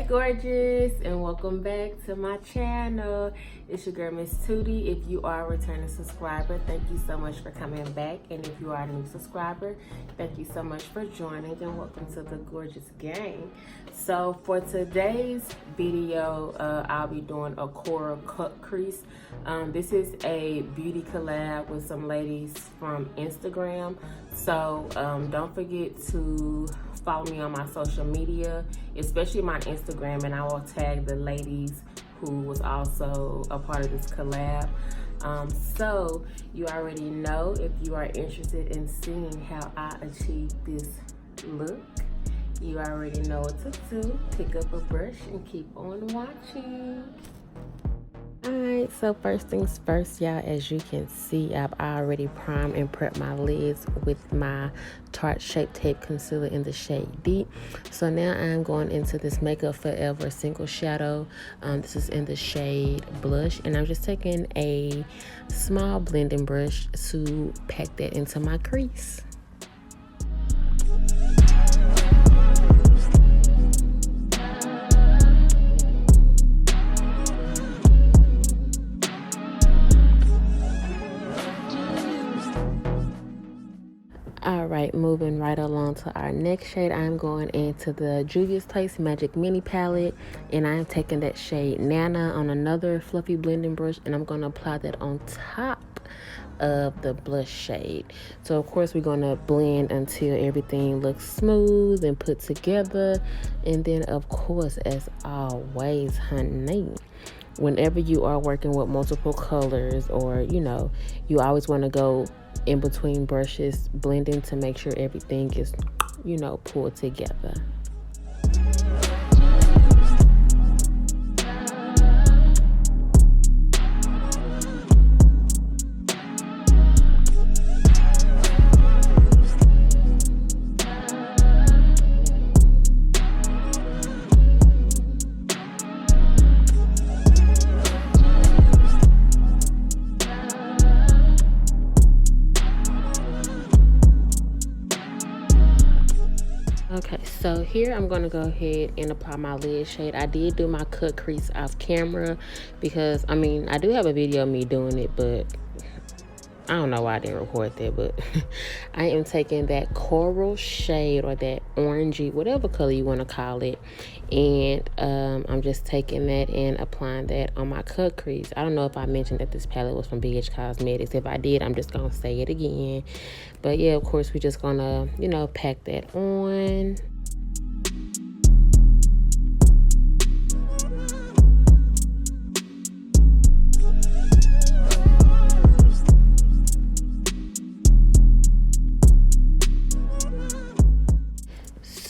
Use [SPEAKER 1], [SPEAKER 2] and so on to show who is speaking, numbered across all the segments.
[SPEAKER 1] Hey gorgeous, and welcome back to my channel. It's your girl Miss Tuttie. If you are a returning subscriber, thank you so much for coming back, and if you are a new subscriber, thank you so much for joining, and welcome to the gorgeous gang. So for today's video, I'll be doing a coral cut crease. This is a beauty collab with some ladies from Instagram, so don't forget to follow me on my social media, especially my Instagram, and I will tag the ladies who was also a part of this collab. So you already know, if you are interested in seeing how I achieve this look, you already know what to do. Pick up a brush and keep on watching. Alright, so first things first, y'all, as you can see, I've already primed and prepped my lids with my Tarte Shape Tape Concealer in the shade Deep. So now I'm going into this Makeup Forever Single Shadow. This is in the shade Blush, and I'm just taking a small blending brush to pack that into my crease. Alright, moving right along to our next shade, I'm going into the Juvia's Taste Magic Mini Palette, and I'm taking that shade Nana on another fluffy blending brush, and I'm going to apply that on top of the blush shade. So of course we're going to blend until everything looks smooth and put together, and then of course, as always, honey, whenever you are working with multiple colors, or you always want to go in between brushes, blending to make sure everything is pulled together. Okay, so here I'm going to go ahead and apply my lid shade. I did do my cut crease off camera because, I do have a video of me doing it, but I don't know why I didn't record that, but I am taking that coral shade, or that orangey, whatever color you want to call it, and I'm just taking that and applying that on my cut crease. I don't know if I mentioned that this palette was from BH Cosmetics. If I did, I'm just going to say it again. But yeah, of course, we're just going to, pack that on.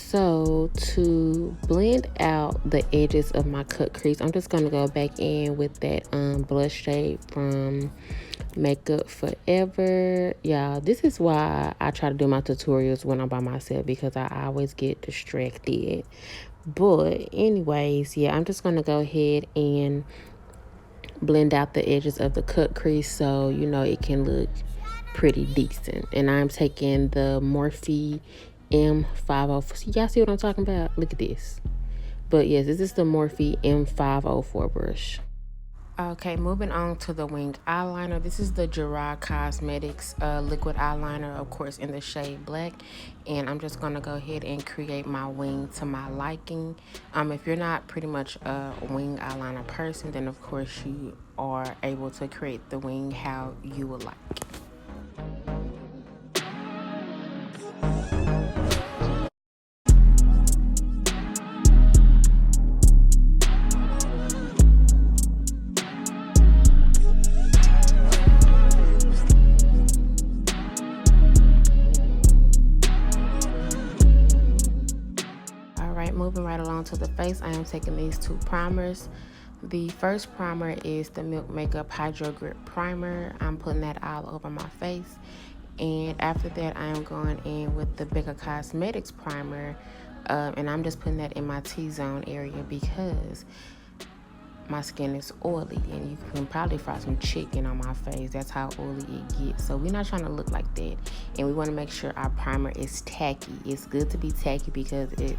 [SPEAKER 1] So to blend out the edges of my cut crease, I'm just going to go back in with that blush shade from Makeup Forever. Y'all, this is why I try to do my tutorials when I'm by myself, because I always get distracted. But anyways, yeah, I'm just going to go ahead and blend out the edges of the cut crease so it can look pretty decent. And I'm taking the Morphe M504. Y'all see what I'm talking about? Look at this. But yes, this is the Morphe M504 brush. Okay, moving on to the winged eyeliner. This is the Gerard Cosmetics liquid eyeliner, of course, in the shade Black. And I'm just going to go ahead and create my wing to my liking. If you're not pretty much a wing eyeliner person, then of course you are able to create the wing how you would like. Moving right along to the face, I am taking these two primers. The first primer is the Milk Makeup Hydro Grip Primer. I'm putting that all over my face. And after that, I am going in with the Becca Cosmetics Primer. And I'm just putting that in my T-zone area because my skin is oily, and you can probably fry some chicken on my face. That's how oily it gets. So we're not trying to look like that, and we want to make sure our primer is tacky. It's good to be tacky because it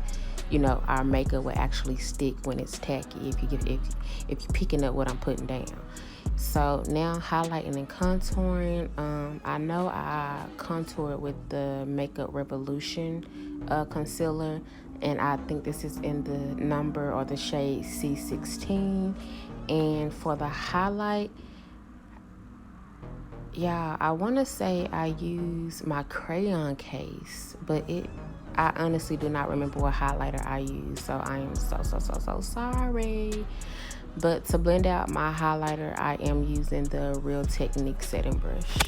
[SPEAKER 1] you know, our makeup will actually stick when it's tacky if you're picking up what I'm putting down. So now highlighting and contouring. I know I contoured with the Makeup Revolution concealer, and I think this is in the number or the shade C16. And for the highlight, yeah, I want to say I use my Crayon case, but I honestly do not remember what highlighter I use, so I am so sorry. But to blend out my highlighter, I am using the Real Technique setting brush.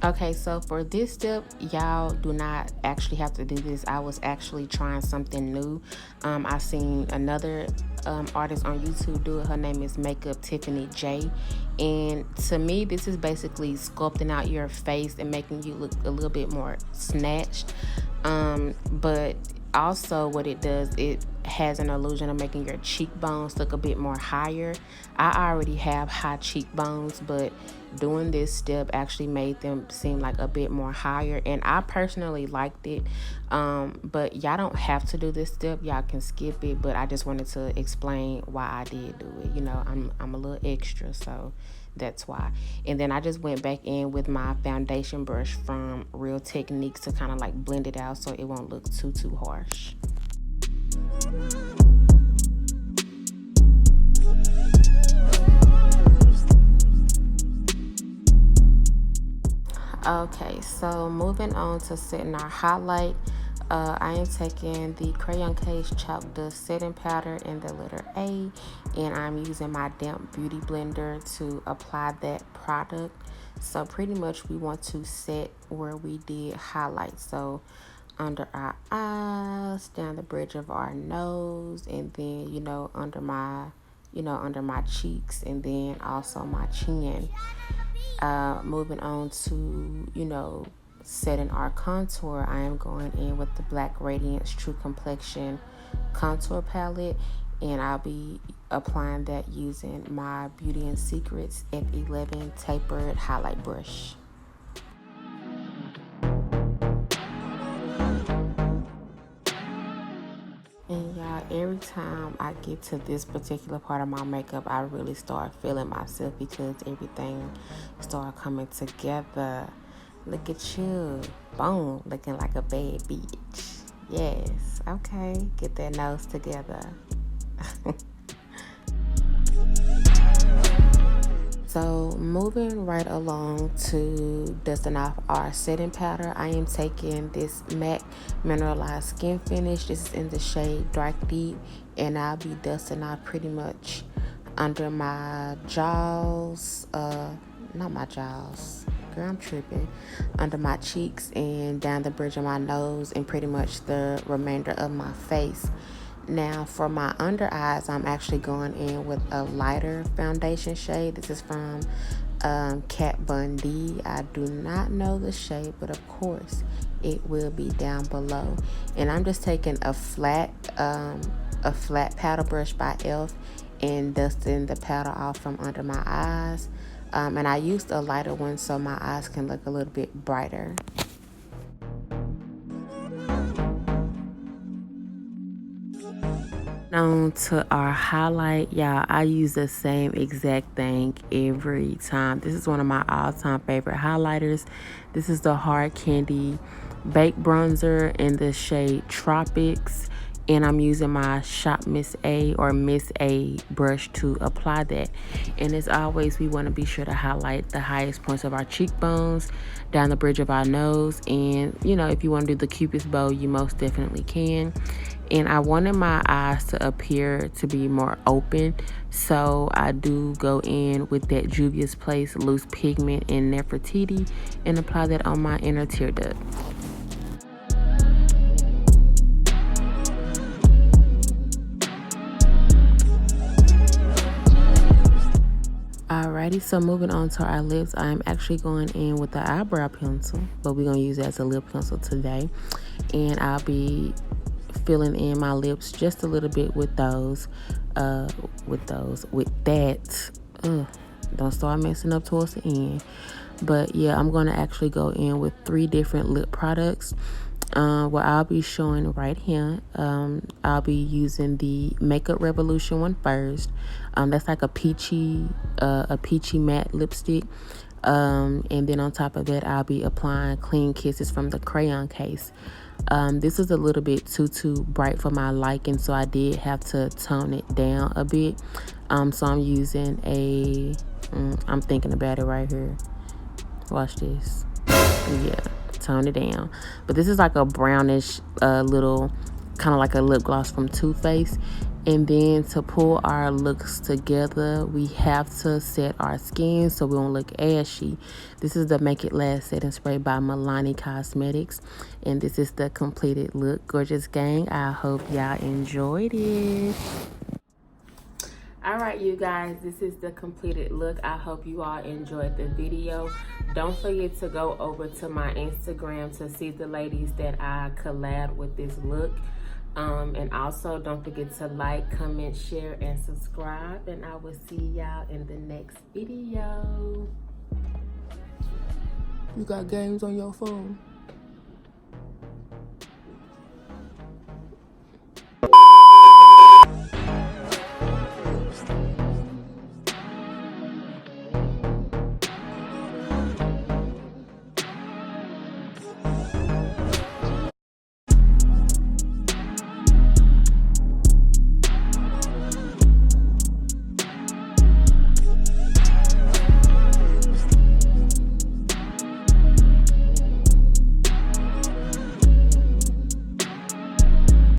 [SPEAKER 1] Okay, so for this step, y'all do not actually have to do this. I was actually trying something new. I seen another artist on YouTube do it. Her name is Makeup Tiffany J, and to me this is basically sculpting out your face and making you look a little bit more snatched, but also what it does, it has an illusion of making your cheekbones look a bit more higher. I already have high cheekbones, but doing this step actually made them seem like a bit more higher, and I personally liked it. But y'all don't have to do this step, y'all can skip it, but I just wanted to explain why I did do it. You know, I'm a little extra, so that's why. And then I just went back in with my foundation brush from Real Techniques to kind of like blend it out so it won't look too harsh. Okay, so moving on to setting our highlight. I am taking the Crayon Case Chalk Dust setting powder in the letter A, and I'm using my damp beauty blender to apply that product. So pretty much we want to set where we did highlight, so under our eyes, down the bridge of our nose, and then under my cheeks, and then also my chin. Moving on to setting our contour, I am going in with the Black Radiance True Complexion contour palette, and I'll be applying that using my Beauty and Secrets F11 Tapered highlight brush. And y'all, every time I get to this particular part of my makeup, I really start feeling myself because everything start coming together. Look at you. Boom. Looking like a bad bitch. Yes. Okay. Get that nose together. So moving right along to dusting off our setting powder, I am taking this MAC Mineralized Skin Finish. This is in the shade Dark Deep, and I'll be dusting off pretty much under my jaws, not my jaws, girl, I'm tripping, under my cheeks and down the bridge of my nose and pretty much the remainder of my face. Now for my under eyes, I'm actually going in with a lighter foundation shade. This is from Kat Von D. I do not know the shade, but of course it will be down below. And I'm just taking a flat powder brush by e.l.f. and dusting the powder off from under my eyes. And I used a lighter one so my eyes can look a little bit brighter. On to our highlight, y'all. I use the same exact thing every time. This is one of my all-time favorite highlighters. This is the Hard Candy Baked Bronzer in the shade Tropics, and I'm using my Shop Miss A or Miss A brush to apply that. And as always, we want to be sure to highlight the highest points of our cheekbones, down the bridge of our nose, and if you want to do the Cupid's bow, you most definitely can. And I wanted my eyes to appear to be more open, so I do go in with that Juvia's Place Loose Pigment in Nefertiti and apply that on my inner tear duct. Alrighty, so moving on to our lips, I'm actually going in with the eyebrow pencil, but we're gonna use it as a lip pencil today. And I'll be filling in my lips just a little bit with those, with that. Don't start messing up towards the end. But yeah, I'm gonna actually go in with 3 different lip products. What I'll be showing right here, I'll be using the Makeup Revolution one first. That's like a peachy matte lipstick. And then on top of that, I'll be applying Clean Kisses from the Crayon case. This is a little bit too bright for my liking, so I did have to tone it down a bit. So I'm using I'm thinking about it right here. Watch this. Yeah, tone it down. But this is like a brownish little, kind of like a lip gloss from Too Faced. And then to pull our looks together, we have to set our skin so we don't look ashy. This is the Make It Last setting spray by Milani Cosmetics. And this is the completed look. Gorgeous gang, I hope y'all enjoyed it. Alright, you guys, this is the completed look. I hope you all enjoyed the video. Don't forget to go over to my Instagram to see the ladies that I collabed with this look. And also don't forget to like, comment, share, and subscribe. And I will see y'all in the next video. You got games on your phone?